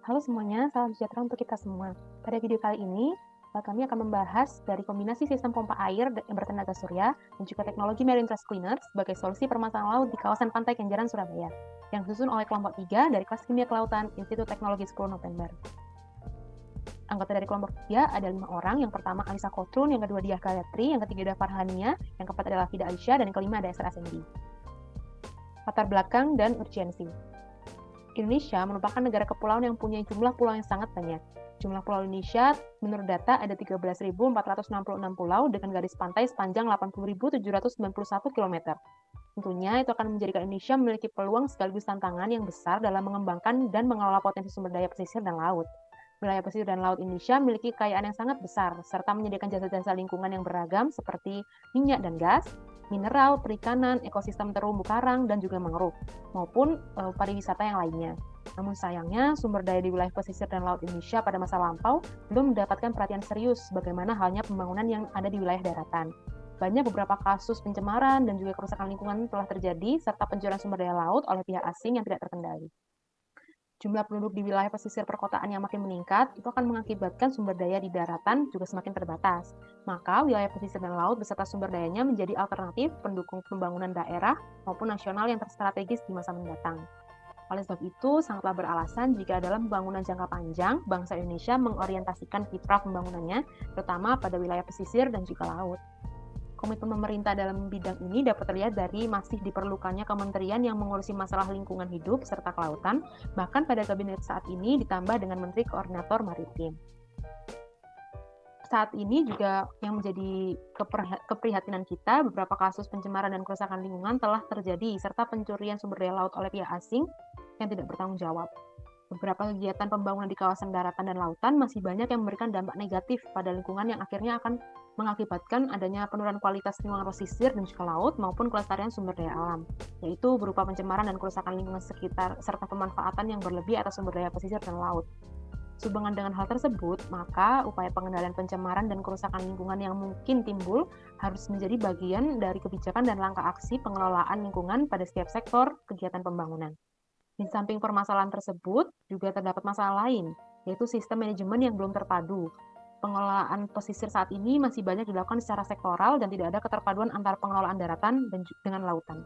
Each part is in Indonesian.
Halo semuanya, salam sejahtera untuk kita semua. Pada video kali ini, kami akan membahas dari kombinasi sistem pompa air yang bertenaga surya dan juga teknologi Marine Trash Cleaner sebagai solusi permasalahan laut di kawasan pantai Kenjeran, Surabaya, yang disusun oleh kelompok 3 dari kelas Kimia Kelautan Institut Teknologi 10 November. Anggota dari kelompok 3 ada 5 orang, yang pertama Alisa Kotrun, yang kedua Diah Gayatri, yang ketiga ada Farhania, yang keempat adalah Fida Aisyah, dan yang kelima ada Esther Assendi. Latar belakang dan urgensi. Indonesia merupakan negara kepulauan yang punya jumlah pulau yang sangat banyak. Jumlah pulau Indonesia menurut data ada 13.466 pulau dengan garis pantai sepanjang 80.791 km. Tentunya itu akan menjadikan Indonesia memiliki peluang sekaligus tantangan yang besar dalam mengembangkan dan mengelola potensi sumber daya pesisir dan laut. Wilayah pesisir dan laut Indonesia memiliki kekayaan yang sangat besar, serta menyediakan jasa-jasa lingkungan yang beragam seperti minyak dan gas, mineral, perikanan, ekosistem terumbu karang, dan juga mangrove, maupun pariwisata yang lainnya. Namun sayangnya, sumber daya di wilayah pesisir dan laut Indonesia pada masa lampau belum mendapatkan perhatian serius, bagaimana halnya pembangunan yang ada di wilayah daratan. Banyak beberapa kasus pencemaran dan juga kerusakan lingkungan telah terjadi, serta pencurian sumber daya laut oleh pihak asing yang tidak terkendali. Jumlah penduduk di wilayah pesisir perkotaan yang makin meningkat, itu akan mengakibatkan sumber daya di daratan juga semakin terbatas. Maka, wilayah pesisir dan laut beserta sumber dayanya menjadi alternatif pendukung pembangunan daerah maupun nasional yang terstrategis di masa mendatang. Oleh sebab itu, sangatlah beralasan jika dalam pembangunan jangka panjang, bangsa Indonesia mengorientasikan kiprah pembangunannya, terutama pada wilayah pesisir dan juga laut. Komitmen pemerintah dalam bidang ini dapat terlihat dari masih diperlukannya kementerian yang mengurusi masalah lingkungan hidup serta kelautan, bahkan pada kabinet saat ini ditambah dengan Menteri Koordinator Maritim. Saat ini juga yang menjadi keprihatinan kita, beberapa kasus pencemaran dan kerusakan lingkungan telah terjadi, serta pencurian sumber daya laut oleh pihak asing yang tidak bertanggung jawab. Beberapa kegiatan pembangunan di kawasan daratan dan lautan masih banyak yang memberikan dampak negatif pada lingkungan yang akhirnya akan mengakibatkan adanya penurunan kualitas lingkungan pesisir dan juga laut maupun kelestarian sumber daya alam, yaitu berupa pencemaran dan kerusakan lingkungan sekitar serta pemanfaatan yang berlebih atas sumber daya pesisir dan laut. Sehubungan dengan hal tersebut, maka upaya pengendalian pencemaran dan kerusakan lingkungan yang mungkin timbul harus menjadi bagian dari kebijakan dan langkah aksi pengelolaan lingkungan pada setiap sektor kegiatan pembangunan. Di samping permasalahan tersebut, juga terdapat masalah lain, yaitu sistem manajemen yang belum terpadu. Pengelolaan pesisir saat ini masih banyak dilakukan secara sektoral dan tidak ada keterpaduan antara pengelolaan daratan dan dengan lautan.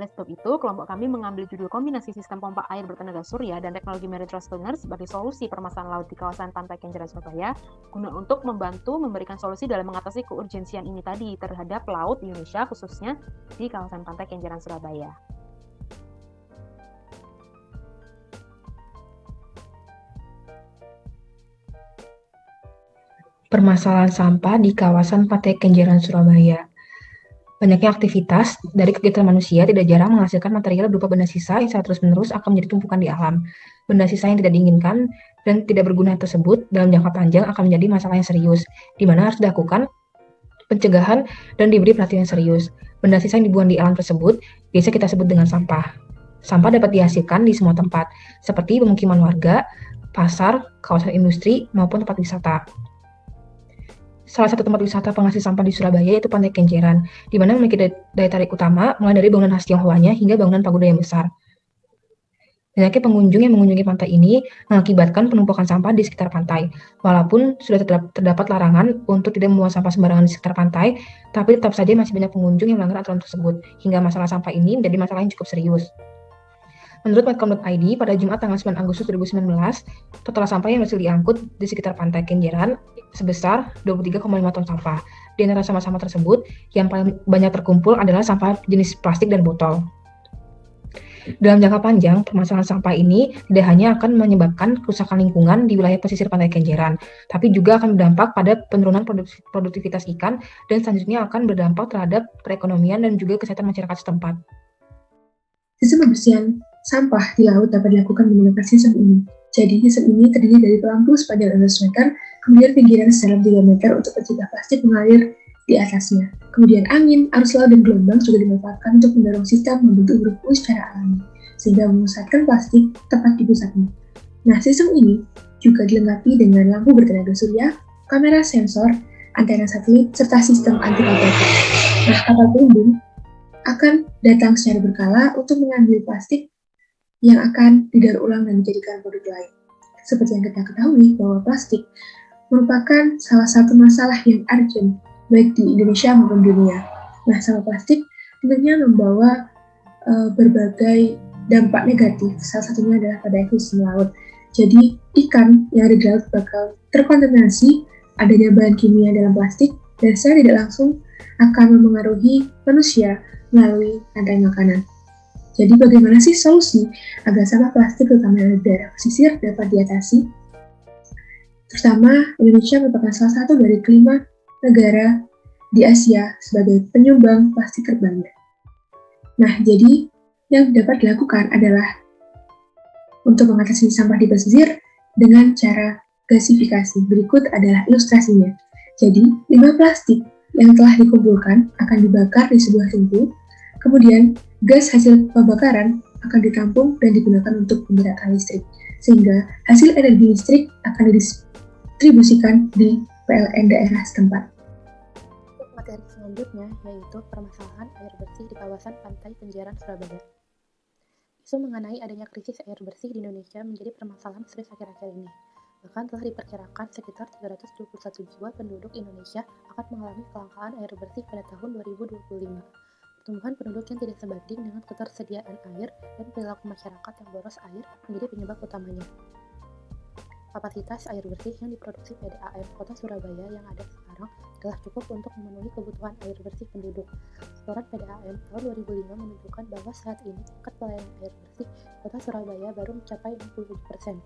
Oleh sebab itu, kelompok kami mengambil judul kombinasi sistem pompa air bertenaga surya dan teknologi Marine Trash Cleaner sebagai solusi permasalahan laut di kawasan pantai Kenjeran, Surabaya, guna untuk membantu memberikan solusi dalam mengatasi keurgensian ini tadi terhadap laut di Indonesia, khususnya di kawasan pantai Kenjeran, Surabaya. Permasalahan sampah di kawasan Pantai Kenjeran, Surabaya. Banyaknya aktivitas dari kegiatan manusia tidak jarang menghasilkan material berupa benda sisa yang secara terus-menerus akan menjadi tumpukan di alam. Benda sisa yang tidak diinginkan dan tidak berguna tersebut dalam jangka panjang akan menjadi masalah yang serius, di mana harus dilakukan pencegahan dan diberi perhatian serius. Benda sisa yang dibuang di alam tersebut biasa kita sebut dengan sampah. Sampah dapat dihasilkan di semua tempat, seperti pemukiman warga, pasar, kawasan industri, maupun tempat wisata. Salah satu tempat wisata penghasil sampah di Surabaya yaitu Pantai Kenjeran, di mana memiliki daya tarik utama mulai dari bangunan khas Tionghoanya hingga bangunan pagoda yang besar. Banyaknya pengunjung yang mengunjungi pantai ini mengakibatkan penumpukan sampah di sekitar pantai. Walaupun sudah terdapat larangan untuk tidak membuang sampah sembarangan di sekitar pantai, tapi tetap saja masih banyak pengunjung yang melanggar aturan tersebut, hingga masalah sampah ini menjadi masalah yang cukup serius. Menurut Medcom.id, pada Jumat tanggal 9 Agustus 2019, total sampah yang berhasil diangkut di sekitar Pantai Kenjeran sebesar 23,5 ton sampah. Di antara sampah-sampah tersebut, yang paling banyak terkumpul adalah sampah jenis plastik dan botol. Dalam jangka panjang, permasalahan sampah ini tidak hanya akan menyebabkan kerusakan lingkungan di wilayah pesisir Pantai Kenjeran, tapi juga akan berdampak pada penurunan produktivitas ikan dan selanjutnya akan berdampak terhadap perekonomian dan juga kesehatan masyarakat setempat. Sistem pembersihan sampah di laut dapat dilakukan menggunakan sistem ini. Jadi, sistem ini terdiri dari pelampung sepanjang 16 meter, kemudian pinggiran sedalam 3 meter untuk mencegah plastik mengalir di atasnya. Kemudian angin, arus laut, dan gelombang juga dimanfaatkan untuk mendorong sistem membentuk huruf U secara alami, sehingga memusatkan plastik tepat di pusatnya. Nah, sistem ini juga dilengkapi dengan lampu bertenaga surya, kamera sensor, antena satelit, serta sistem anti-patogen. Nah, kapal pelindung akan datang secara berkala untuk mengambil plastik yang akan didaur ulang dan dijadikan produk lain. Seperti yang kita ketahui bahwa plastik merupakan salah satu masalah yang urgent baik di Indonesia maupun dunia. Nah, sampah plastik tentunya membawa berbagai dampak negatif. Salah satunya adalah pada ekosistem laut. Jadi, ikan yang ada di laut bakal terkontaminasi adanya bahan kimia dalam plastik dan secara tidak langsung akan mempengaruhi manusia melalui rantai makanan. Jadi bagaimana sih solusi agar sampah plastik terutama yang ada di daerah pesisir dapat diatasi? Pertama, Indonesia merupakan salah satu dari kelima negara di Asia sebagai penyumbang plastik terbanyak. Nah, jadi yang dapat dilakukan adalah untuk mengatasi sampah di pesisir dengan cara gasifikasi. Berikut adalah ilustrasinya. Jadi, limbah plastik yang telah dikumpulkan akan dibakar di sebuah tungku, kemudian gas hasil pembakaran akan ditampung dan digunakan untuk penggerakkan listrik, sehingga hasil energi listrik akan didistribusikan di PLN daerah setempat. Untuk materi selanjutnya yaitu permasalahan air bersih di kawasan pantai Kenjeran, Surabaya. Isu mengenai adanya krisis air bersih di Indonesia menjadi permasalahan serius akhir-akhir ini. Bahkan telah diperkirakan sekitar 321 jiwa penduduk Indonesia akan mengalami kelangkaan air bersih pada tahun 2025. Pertumbuhan penduduk yang tidak sebanding dengan ketersediaan air dan perilaku masyarakat yang boros air menjadi penyebab utamanya. Kapasitas air bersih yang diproduksi PDAM Kota Surabaya yang ada sekarang telah cukup untuk memenuhi kebutuhan air bersih penduduk. Laporan PDAM tahun 2005 menunjukkan bahwa saat ini tingkat pelayanan air bersih Kota Surabaya baru mencapai 67%.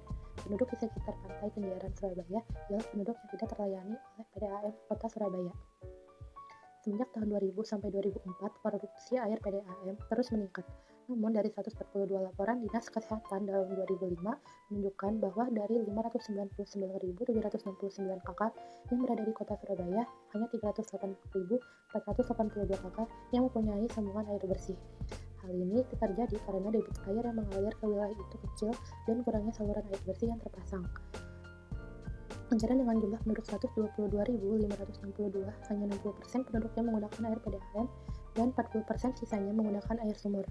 Penduduk di sekitar pantai Kenjeran Surabaya ialah penduduk yang tidak terlayani oleh PDAM Kota Surabaya. Semenjak tahun 2000 sampai 2004, produksi air PDAM terus meningkat. Namun dari 142 laporan Dinas Kesehatan dalam 2005 menunjukkan bahwa dari 599.769 kakak yang berada di Kota Surabaya, hanya 380.482 kakak yang mempunyai sambungan air bersih. Hal ini terjadi karena debit air yang mengalir ke wilayah itu kecil dan kurangnya saluran air bersih yang terpasang. Kenjeran dengan jumlah penduduk 122.562, hanya 60% penduduk yang menggunakan air PDAM dan 40% sisanya menggunakan air sumur.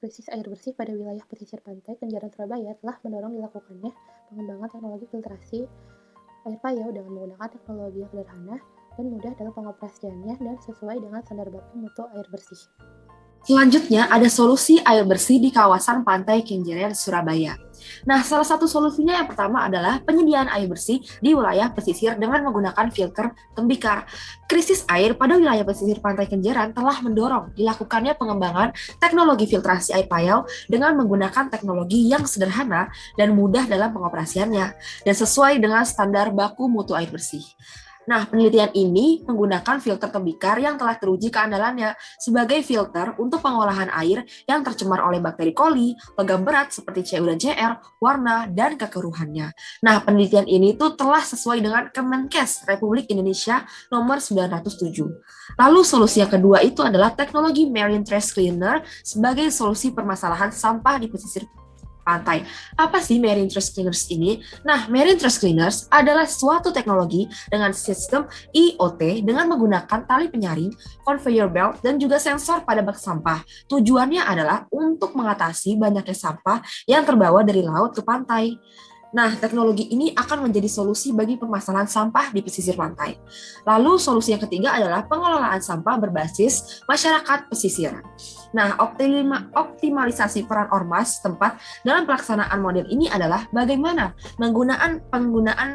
Krisis air bersih pada wilayah pesisir pantai Kenjeran Surabaya telah mendorong dilakukannya pengembangan teknologi filtrasi air payau dengan menggunakan teknologi yang sederhana dan mudah dalam pengoperasiannya dan sesuai dengan standar baku mutu air bersih. Selanjutnya ada solusi air bersih di kawasan pantai Kenjeran, Surabaya. Nah, salah satu solusinya yang pertama adalah penyediaan air bersih di wilayah pesisir dengan menggunakan filter tembikar. Krisis air pada wilayah pesisir pantai Kenjeran telah mendorong dilakukannya pengembangan teknologi filtrasi air payau dengan menggunakan teknologi yang sederhana dan mudah dalam pengoperasiannya dan sesuai dengan standar baku mutu air bersih. Nah, penelitian ini menggunakan filter tembikar yang telah teruji keandalannya sebagai filter untuk pengolahan air yang tercemar oleh bakteri koli, logam berat seperti Cu dan Cr, warna, dan kekeruhannya. Nah, penelitian ini tuh telah sesuai dengan Kemenkes Republik Indonesia nomor 907. Lalu solusi yang kedua itu adalah teknologi Marine Trash Cleaner sebagai solusi permasalahan sampah di pesisir pantai. Apa sih Marine Trash Cleaners ini? Nah, Marine Trash Cleaners adalah suatu teknologi dengan sistem IoT dengan menggunakan tali penyaring, conveyor belt, dan juga sensor pada bak sampah. Tujuannya adalah untuk mengatasi banyaknya sampah yang terbawa dari laut ke pantai. Nah, teknologi ini akan menjadi solusi bagi permasalahan sampah di pesisir pantai. Lalu, solusi yang ketiga adalah pengelolaan sampah berbasis masyarakat pesisir. Nah, optimalisasi peran ormas setempat dalam pelaksanaan model ini adalah bagaimana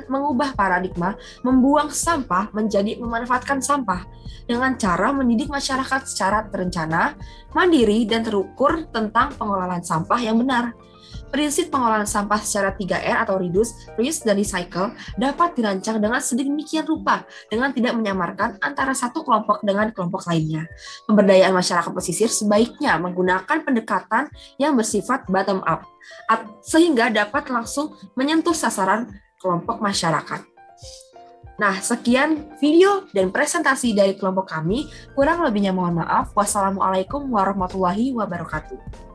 mengubah paradigma membuang sampah menjadi memanfaatkan sampah dengan cara mendidik masyarakat secara terencana, mandiri, dan terukur tentang pengelolaan sampah yang benar. Prinsip pengelolaan sampah secara 3R atau reduce, reuse, dan recycle dapat dirancang dengan sedemikian rupa dengan tidak menyamarkan antara satu kelompok dengan kelompok lainnya. Pemberdayaan masyarakat pesisir sebaiknya menggunakan pendekatan yang bersifat bottom up, sehingga dapat langsung menyentuh sasaran kelompok masyarakat. Nah, sekian video dan presentasi dari kelompok kami. Kurang lebihnya mohon maaf. Wassalamualaikum warahmatullahi wabarakatuh.